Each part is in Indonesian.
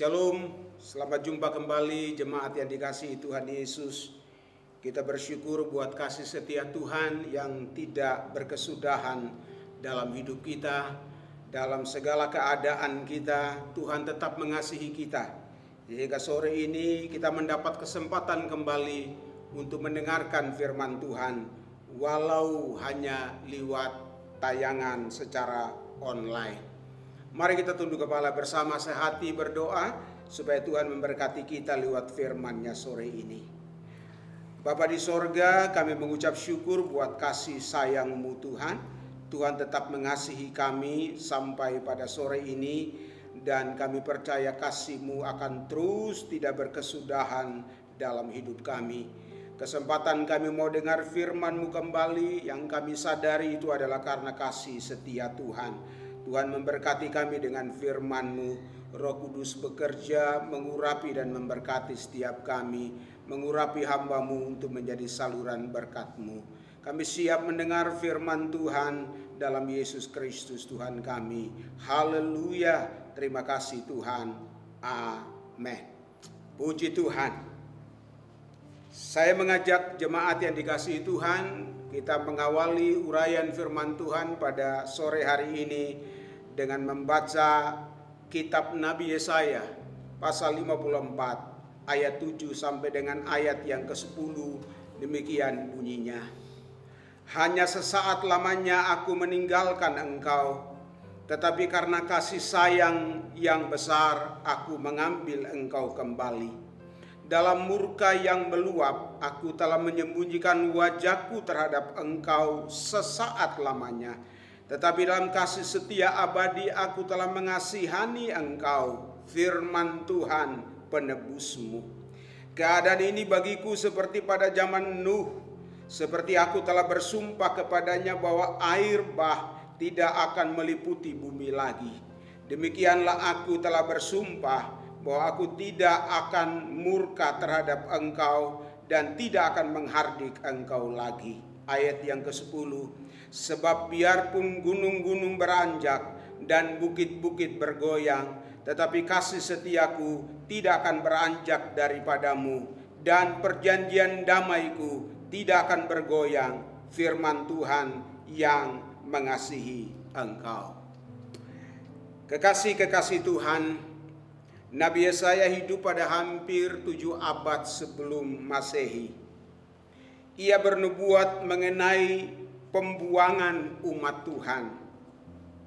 Shalom, selamat jumpa kembali jemaat yang dikasihi Tuhan Yesus. Kita bersyukur buat kasih setia Tuhan yang tidak berkesudahan dalam hidup kita. Dalam segala keadaan kita, Tuhan tetap mengasihi kita. Sehingga sore ini kita mendapat kesempatan kembali untuk mendengarkan firman Tuhan, walau hanya lewat tayangan secara online. Mari kita tunduk kepala bersama sehati berdoa supaya Tuhan memberkati kita lewat firman-Nya sore ini. Bapa di sorga, kami mengucap syukur buat kasih sayang-Mu Tuhan. Tuhan tetap mengasihi kami sampai pada sore ini, dan kami percaya kasih-Mu akan terus tidak berkesudahan dalam hidup kami. Kesempatan kami mau dengar firman-Mu kembali, yang kami sadari itu adalah karena kasih setia Tuhan. Tuhan memberkati kami dengan firman-Mu. Roh Kudus bekerja, mengurapi dan memberkati setiap kami, mengurapi hamba-Mu untuk menjadi saluran berkat-Mu. Kami siap mendengar firman Tuhan dalam Yesus Kristus Tuhan kami. Haleluya, terima kasih Tuhan. Amin. Puji Tuhan. Saya mengajak jemaat yang dikasihi Tuhan, kita mengawali uraian firman Tuhan pada sore hari ini dengan membaca kitab Nabi Yesaya pasal 54 ayat 7 sampai dengan ayat yang ke-10. Demikian bunyinya. Hanya sesaat lamanya aku meninggalkan engkau, tetapi karena kasih sayang yang besar aku mengambil engkau kembali. Dalam murka yang meluap, aku telah menyembunyikan wajahku terhadap engkau sesaat lamanya. Tetapi dalam kasih setia abadi, aku telah mengasihani engkau, firman Tuhan penebusmu. Keadaan ini bagiku seperti pada zaman Nuh, seperti aku telah bersumpah kepadanya bahwa air bah tidak akan meliputi bumi lagi. Demikianlah aku telah bersumpah bahwa aku tidak akan murka terhadap engkau dan tidak akan menghardik engkau lagi. Ayat yang ke-10, sebab biarpun gunung-gunung beranjak dan bukit-bukit bergoyang, tetapi kasih setiaku tidak akan beranjak daripadamu, dan perjanjian damaiku tidak akan bergoyang, firman Tuhan yang mengasihi engkau. Kekasih-kekasih Tuhan, Nabi Yesaya hidup pada hampir 7 abad sebelum Masehi. Ia bernubuat mengenai pembuangan umat Tuhan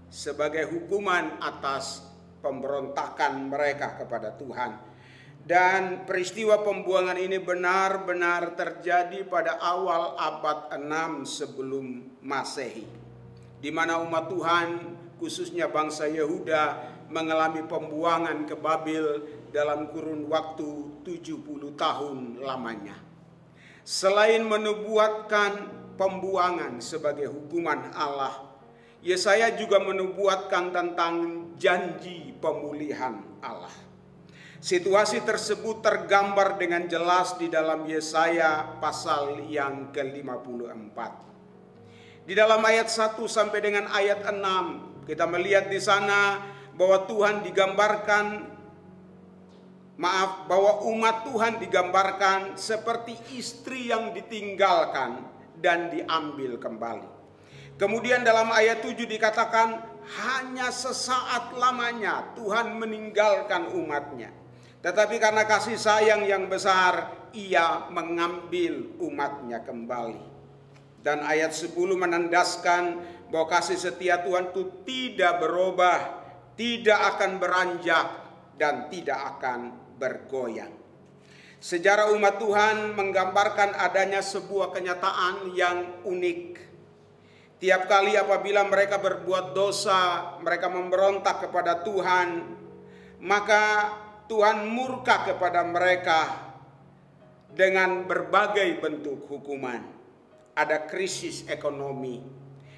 sebagai hukuman atas pemberontakan mereka kepada Tuhan. Dan peristiwa pembuangan ini benar-benar terjadi pada awal abad 6 sebelum Masehi, di mana umat Tuhan, khususnya bangsa Yehuda, mengalami pembuangan ke Babel dalam kurun waktu 70 tahun lamanya. Selain menubuatkan pembuangan sebagai hukuman Allah, Yesaya juga menubuatkan tentang janji pemulihan Allah. Situasi tersebut tergambar dengan jelas di dalam Yesaya pasal yang ke-54. Di dalam ayat 1 sampai dengan ayat 6, kita melihat di sana bahwa bahwa umat Tuhan digambarkan seperti istri yang ditinggalkan dan diambil kembali. Kemudian dalam ayat 7 dikatakan hanya sesaat lamanya Tuhan meninggalkan umatnya. Tetapi karena kasih sayang yang besar, ia mengambil umatnya kembali. Dan ayat 10 menandaskan bahwa kasih setia Tuhan itu tidak berubah, tidak akan beranjak, dan tidak akan bergoyang. Sejarah umat Tuhan menggambarkan adanya sebuah kenyataan yang unik. Tiap kali apabila mereka berbuat dosa, mereka memberontak kepada Tuhan, maka Tuhan murka kepada mereka dengan berbagai bentuk hukuman. Ada krisis ekonomi.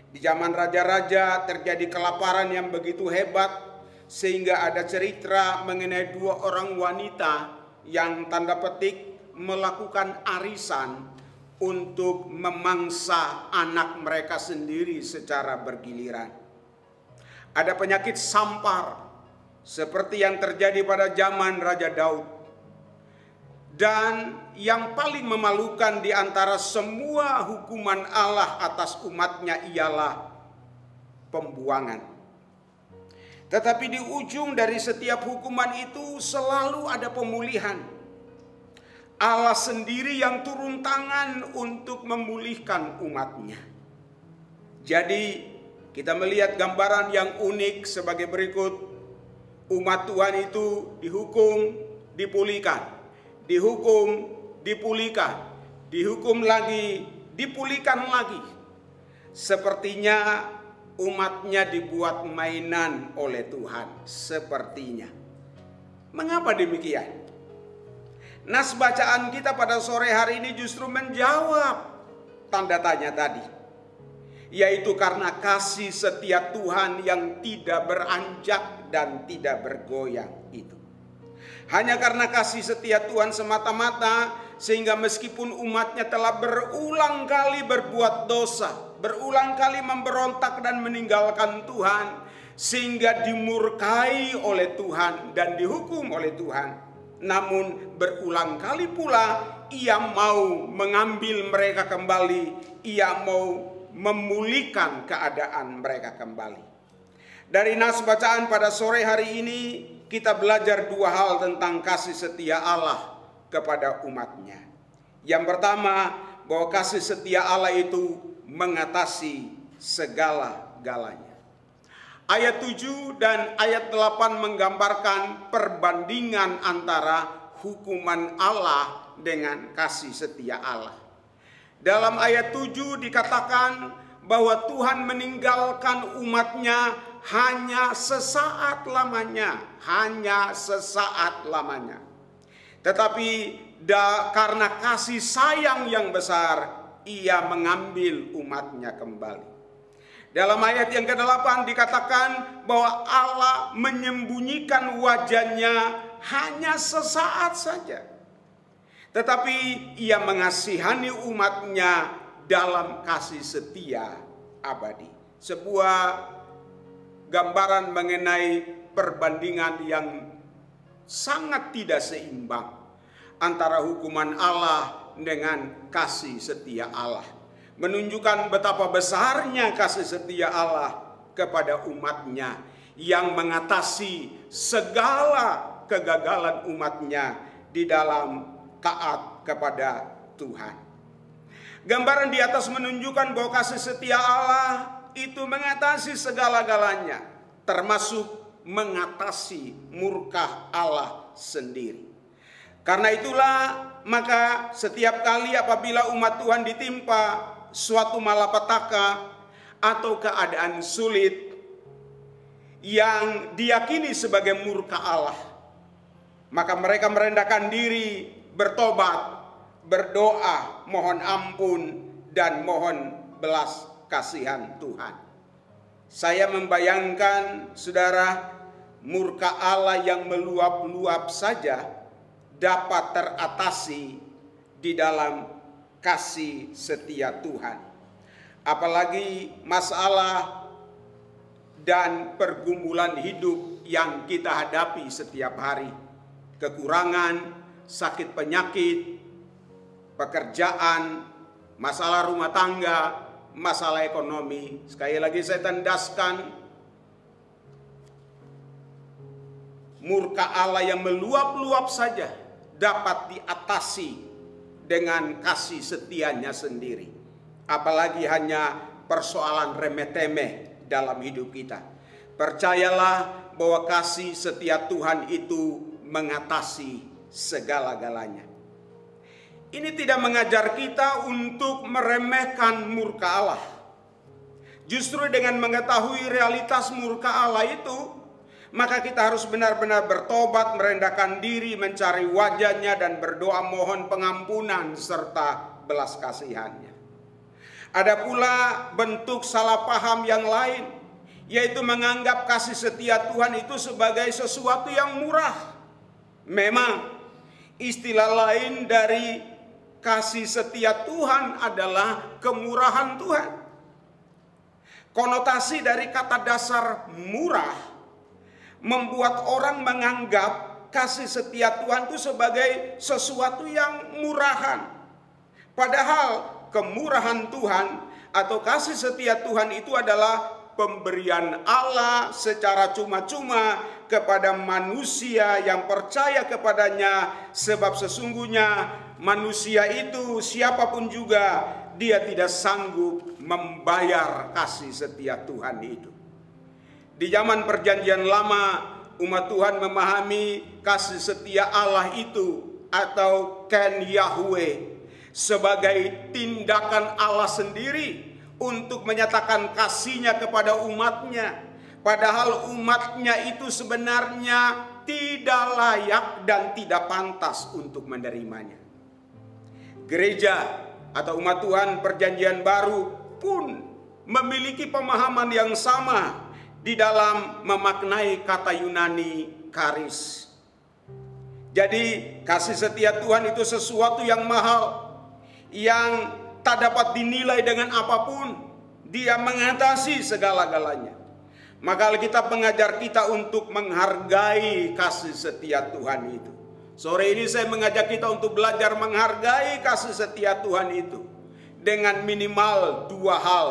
Di zaman raja-raja terjadi kelaparan yang begitu hebat, sehingga ada cerita mengenai 2 orang wanita yang tanda petik melakukan arisan untuk memangsa anak mereka sendiri secara bergiliran. Ada penyakit sampar seperti yang terjadi pada zaman Raja Daud. Dan yang paling memalukan di antara semua hukuman Allah atas umatnya ialah pembuangan. Tetapi di ujung dari setiap hukuman itu selalu ada pemulihan. Allah sendiri yang turun tangan untuk memulihkan umatnya. Jadi kita melihat gambaran yang unik sebagai berikut. Umat Tuhan itu dihukum, dipulihkan. Dihukum, dipulihkan, dihukum lagi, dipulihkan lagi. Sepertinya umatnya dibuat mainan oleh Tuhan, sepertinya. Mengapa demikian? Nas bacaan kita pada sore hari ini justru menjawab tanda tanya tadi, yaitu karena kasih setia Tuhan yang tidak beranjak dan tidak bergoyang itu. Hanya karena kasih setia Tuhan semata-mata, sehingga meskipun umatnya telah berulang kali berbuat dosa, berulang kali memberontak dan meninggalkan Tuhan, sehingga dimurkai oleh Tuhan dan dihukum oleh Tuhan, namun berulang kali pula Ia mau mengambil mereka kembali, Ia mau memulihkan keadaan mereka kembali. Dari nas bacaan pada sore hari ini, kita belajar dua hal tentang kasih setia Allah kepada umatnya. Yang pertama, bahwa kasih setia Allah itu mengatasi segala-galanya. Ayat 7 dan ayat 8 menggambarkan perbandingan antara hukuman Allah dengan kasih setia Allah. Dalam ayat 7 dikatakan bahwa Tuhan meninggalkan umatnya hanya sesaat lamanya, hanya sesaat lamanya. Tetapi karena kasih sayang yang besar, Ia mengambil umatnya kembali. Dalam ayat yang ke-8 dikatakan bahwa Allah menyembunyikan wajahnya hanya sesaat saja. Tetapi Ia mengasihani umatnya dalam kasih setia abadi. Sebuah gambaran mengenai perbandingan yang sangat tidak seimbang antara hukuman Allah dengan kasih setia Allah. Menunjukkan betapa besarnya kasih setia Allah kepada umatnya yang mengatasi segala kegagalan umatnya di dalam taat kepada Tuhan. Gambaran di atas menunjukkan bahwa kasih setia Allah itu mengatasi segala-galanya, termasuk mengatasi murka Allah sendiri. Karena itulah, maka setiap kali apabila umat Tuhan ditimpa suatu malapetaka atau keadaan sulit yang diyakini sebagai murka Allah, maka mereka merendahkan diri, bertobat, berdoa, mohon ampun, dan mohon belas kasihan Tuhan. Saya membayangkan, saudara, murka Allah yang meluap-luap saja dapat teratasi di dalam kasih setia Tuhan. Apalagi masalah dan pergumulan hidup yang kita hadapi setiap hari. Kekurangan, sakit penyakit, pekerjaan, masalah rumah tangga, masalah ekonomi. Sekali lagi saya tandaskan, murka Allah yang meluap-luap saja dapat diatasi dengan kasih setianya sendiri. Apalagi hanya persoalan remeh-temeh dalam hidup kita. Percayalah bahwa kasih setia Tuhan itu mengatasi segala-galanya. Ini tidak mengajar kita untuk meremehkan murka Allah. Justru dengan mengetahui realitas murka Allah itu, maka kita harus benar-benar bertobat, merendahkan diri, mencari wajahnya, dan berdoa mohon pengampunan serta belas kasihannya. Ada pula bentuk salah paham yang lain, yaitu menganggap kasih setia Tuhan itu sebagai sesuatu yang murah. Memang istilah lain dari kasih setia Tuhan adalah kemurahan Tuhan. Konotasi dari kata dasar murah membuat orang menganggap kasih setia Tuhan itu sebagai sesuatu yang murahan. Padahal kemurahan Tuhan atau kasih setia Tuhan itu adalah pemberian Allah secara cuma-cuma kepada manusia yang percaya kepadanya, sebab sesungguhnya manusia itu siapapun juga dia tidak sanggup membayar kasih setia Tuhan itu. Di zaman Perjanjian Lama, umat Tuhan memahami kasih setia Allah itu atau Ken Yahweh sebagai tindakan Allah sendiri untuk menyatakan kasih-Nya kepada umatnya. Padahal umatnya itu sebenarnya tidak layak dan tidak pantas untuk menerimanya. Gereja atau umat Tuhan Perjanjian Baru pun memiliki pemahaman yang sama di dalam memaknai kata Yunani charis. Jadi kasih setia Tuhan itu sesuatu yang mahal, yang tak dapat dinilai dengan apapun. Dia mengatasi segala-galanya. Maka Alkitab mengajar kita untuk menghargai kasih setia Tuhan itu. Sore ini saya mengajak kita untuk belajar menghargai kasih setia Tuhan itu dengan minimal 2 hal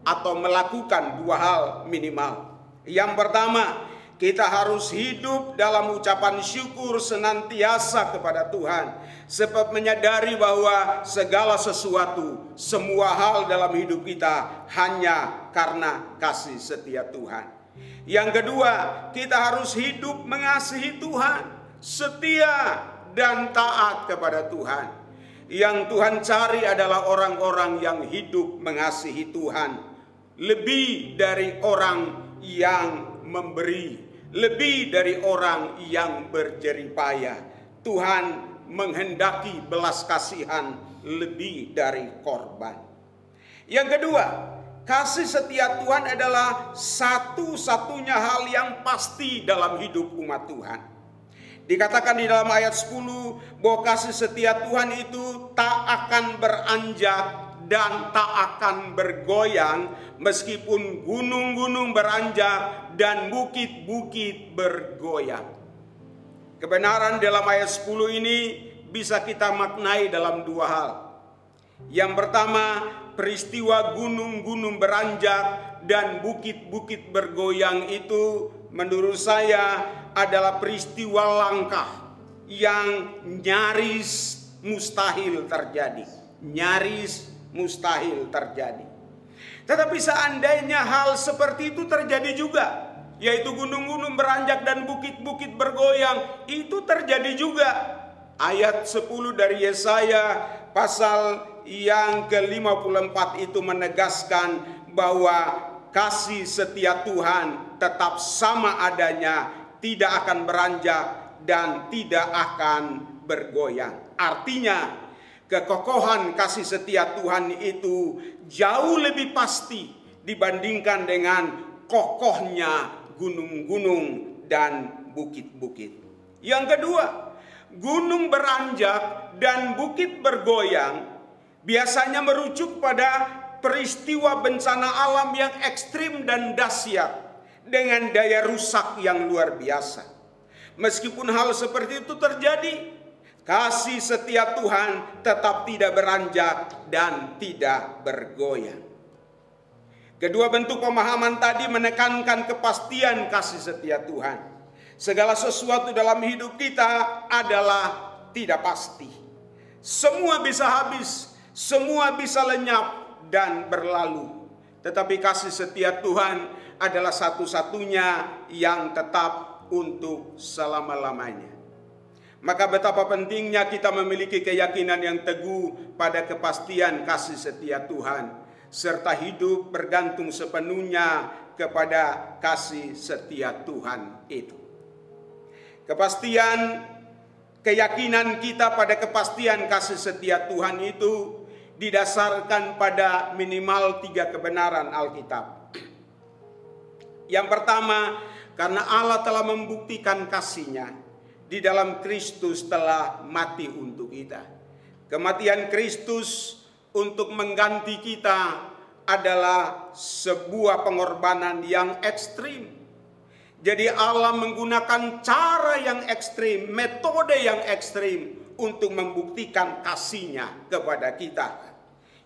atau melakukan 2 hal minimal. Yang pertama, kita harus hidup dalam ucapan syukur senantiasa kepada Tuhan, sebab menyadari bahwa segala sesuatu, semua hal dalam hidup kita hanya karena kasih setia Tuhan. Yang kedua, kita harus hidup mengasihi Tuhan, setia dan taat kepada Tuhan. Yang Tuhan cari adalah orang-orang yang hidup mengasihi Tuhan, lebih dari orang yang memberi, lebih dari orang yang berjeripaya. Tuhan menghendaki belas kasihan lebih dari korban. Yang kedua, kasih setia Tuhan adalah satu-satunya hal yang pasti dalam hidup umat Tuhan. Dikatakan di dalam ayat 10 bahwa kasih setia Tuhan itu tak akan beranjak dan tak akan bergoyang meskipun gunung-gunung beranjak dan bukit-bukit bergoyang. Kebenaran dalam ayat 10 ini bisa kita maknai dalam 2 hal. Yang pertama, peristiwa gunung-gunung beranjak dan bukit-bukit bergoyang itu menurut saya adalah peristiwa langka yang nyaris mustahil terjadi. Nyaris mustahil terjadi. Tetapi seandainya hal seperti itu terjadi juga, yaitu gunung-gunung beranjak dan bukit-bukit bergoyang, itu terjadi juga. Ayat 10 dari Yesaya pasal yang ke-54 itu menegaskan bahwa kasih setia Tuhan tetap sama adanya, tidak akan beranjak dan tidak akan bergoyang. Artinya kekokohan kasih setia Tuhan itu jauh lebih pasti dibandingkan dengan kokohnya gunung-gunung dan bukit-bukit. Yang kedua, gunung beranjak dan bukit bergoyang biasanya merujuk pada peristiwa bencana alam yang ekstrim dan dahsyat dengan daya rusak yang luar biasa. Meskipun hal seperti itu terjadi, kasih setia Tuhan tetap tidak beranjak dan tidak bergoyang. Kedua bentuk pemahaman tadi menekankan kepastian kasih setia Tuhan. Segala sesuatu dalam hidup kita adalah tidak pasti. Semua bisa habis, semua bisa lenyap dan berlalu. Tetapi kasih setia Tuhan adalah satu-satunya yang tetap untuk selama-lamanya. Maka betapa pentingnya kita memiliki keyakinan yang teguh pada kepastian kasih setia Tuhan, serta hidup bergantung sepenuhnya kepada kasih setia Tuhan itu. Kepastian, keyakinan kita pada kepastian kasih setia Tuhan itu didasarkan pada minimal 3 kebenaran Alkitab. Yang pertama, karena Allah telah membuktikan kasih-Nya di dalam Kristus telah mati untuk kita. Kematian Kristus untuk mengganti kita adalah sebuah pengorbanan yang ekstrim. Jadi Allah menggunakan cara yang ekstrim, metode yang ekstrim untuk membuktikan kasih-Nya kepada kita.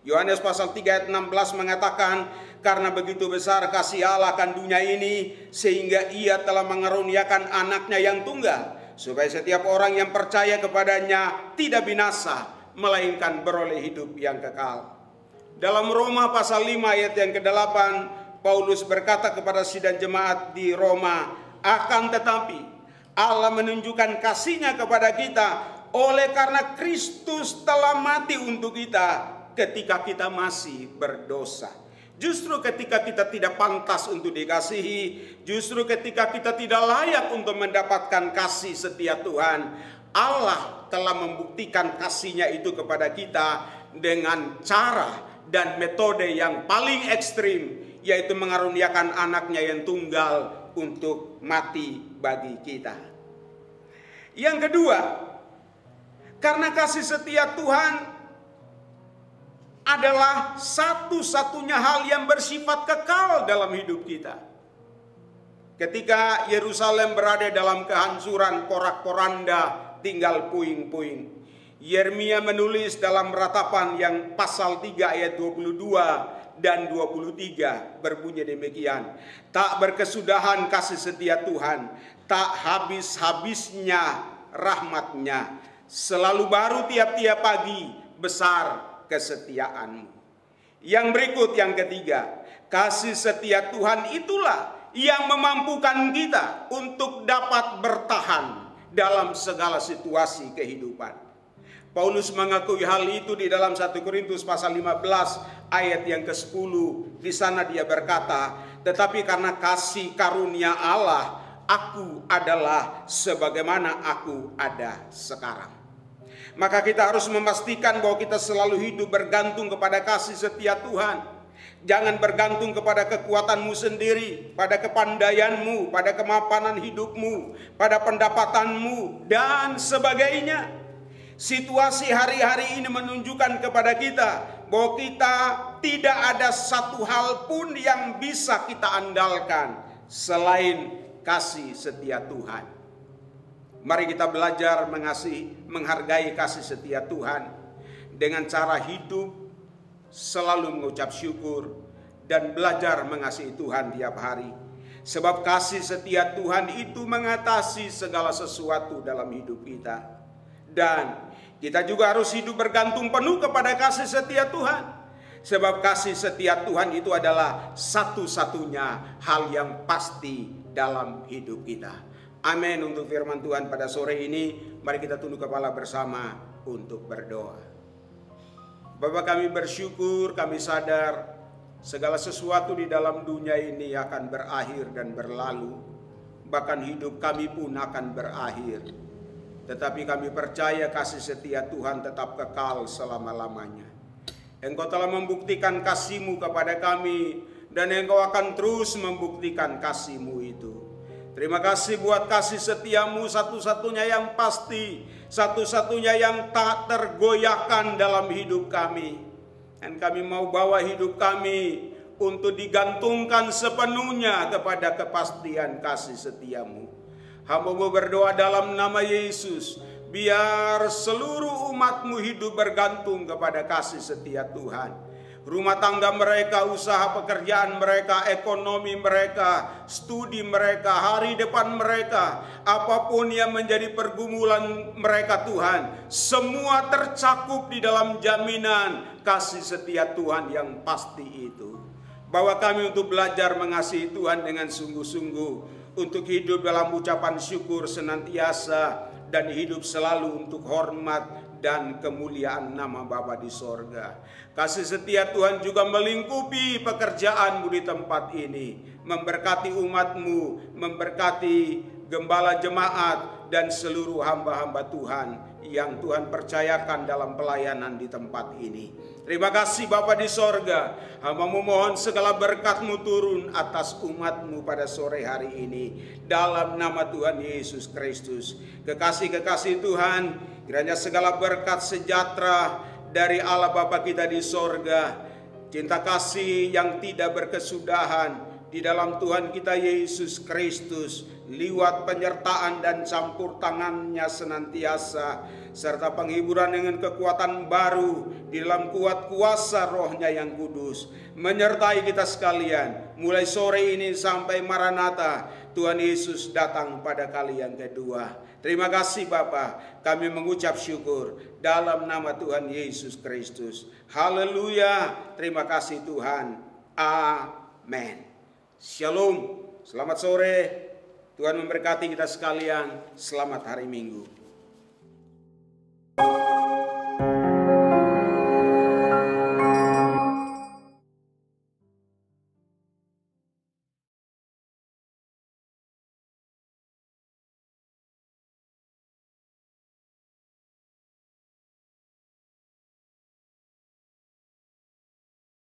Yohanes pasal 3 ayat 16 mengatakan, karena begitu besar kasih Allah akan dunia ini, sehingga Ia telah mengaruniakan anaknya yang tunggal, supaya setiap orang yang percaya kepadanya tidak binasa, melainkan beroleh hidup yang kekal. Dalam Roma pasal 5 ayat yang ke-8, Paulus berkata kepada sidang jemaat di Roma, akan tetapi Allah menunjukkan kasih-Nya kepada kita oleh karena Kristus telah mati untuk kita ketika kita masih berdosa. Justru ketika kita tidak pantas untuk dikasihi, justru ketika kita tidak layak untuk mendapatkan kasih setia Tuhan, Allah telah membuktikan kasih-Nya itu kepada kita dengan cara dan metode yang paling ekstrim, yaitu mengaruniakan anaknya yang tunggal untuk mati bagi kita. Yang kedua, karena kasih setia Tuhan adalah satu-satunya hal yang bersifat kekal dalam hidup kita. Ketika Yerusalem berada dalam kehancuran, porak-poranda, tinggal puing-puing, Yeremia menulis dalam ratapan yang pasal 3 ayat 22 dan 23 berbunyi demikian. Tak berkesudahan kasih setia Tuhan, tak habis-habisnya rahmat-Nya, selalu baru tiap-tiap pagi, besar kesetiaan-Mu. Yang berikut, yang ketiga, kasih setia Tuhan itulah yang memampukan kita untuk dapat bertahan dalam segala situasi kehidupan. Paulus mengakui hal itu di dalam 1 Korintus pasal 15 ayat yang ke-10. Di sana dia berkata, tetapi karena kasih karunia Allah, aku adalah sebagaimana aku ada sekarang. Maka kita harus memastikan bahwa kita selalu hidup bergantung kepada kasih setia Tuhan. Jangan bergantung kepada kekuatanmu sendiri, pada kepandaianmu, pada kemapanan hidupmu, pada pendapatanmu, dan sebagainya. Situasi hari-hari ini menunjukkan kepada kita bahwa kita tidak ada satu hal pun yang bisa kita andalkan selain kasih setia Tuhan. Mari kita belajar menghargai kasih setia Tuhan dengan cara hidup selalu mengucap syukur dan belajar mengasihi Tuhan tiap hari. Sebab kasih setia Tuhan itu mengatasi segala sesuatu dalam hidup kita. Dan kita juga harus hidup bergantung penuh kepada kasih setia Tuhan. Sebab kasih setia Tuhan itu adalah satu-satunya hal yang pasti dalam hidup kita. Amin untuk firman Tuhan pada sore ini. Mari kita tunduk kepala bersama untuk berdoa. Bapa, kami bersyukur, kami sadar segala sesuatu di dalam dunia ini akan berakhir dan berlalu. Bahkan hidup kami pun akan berakhir. Tetapi kami percaya kasih setia Tuhan tetap kekal selama-lamanya. Engkau telah membuktikan kasih-Mu kepada kami, dan Engkau akan terus membuktikan kasih-Mu itu. Terima kasih buat kasih setia-Mu satu-satunya yang pasti, satu-satunya yang tak tergoyahkan dalam hidup kami. Dan kami mau bawa hidup kami untuk digantungkan sepenuhnya kepada kepastian kasih setia-Mu. Hamba-Mu berdoa dalam nama Yesus, biar seluruh umat-Mu hidup bergantung kepada kasih setia Tuhan. Rumah tangga mereka, usaha pekerjaan mereka, ekonomi mereka, studi mereka, hari depan mereka, apapun yang menjadi pergumulan mereka Tuhan, semua tercakup di dalam jaminan kasih setia Tuhan yang pasti itu. Bawa kami untuk belajar mengasihi Tuhan dengan sungguh-sungguh, untuk hidup dalam ucapan syukur senantiasa, dan hidup selalu untuk hormat dan kemuliaan nama Bapa di sorga. Kasih setia Tuhan juga melingkupi pekerjaan-Mu di tempat ini, memberkati umat-Mu, memberkati gembala jemaat dan seluruh hamba-hamba Tuhan yang Tuhan percayakan dalam pelayanan di tempat ini. Terima kasih Bapa di sorga. Hamba-Mu mohon segala berkat-Mu turun atas umat-Mu pada sore hari ini. Dalam nama Tuhan Yesus Kristus. Kekasih-kekasih Tuhan, kiranya segala berkat sejahtera dari Allah Bapa kita di sorga, cinta kasih yang tidak berkesudahan, di dalam Tuhan kita Yesus Kristus, liwat penyertaan dan campur tangannya senantiasa, serta penghiburan dengan kekuatan baru di dalam kuat kuasa Roh-Nya yang kudus, menyertai kita sekalian, mulai sore ini sampai Maranatha, Tuhan Yesus datang pada kali yang kedua. Terima kasih Bapa, kami mengucap syukur dalam nama Tuhan Yesus Kristus. Haleluya, terima kasih Tuhan. Amin. Shalom, selamat sore. Tuhan memberkati kita sekalian. Selamat hari Minggu.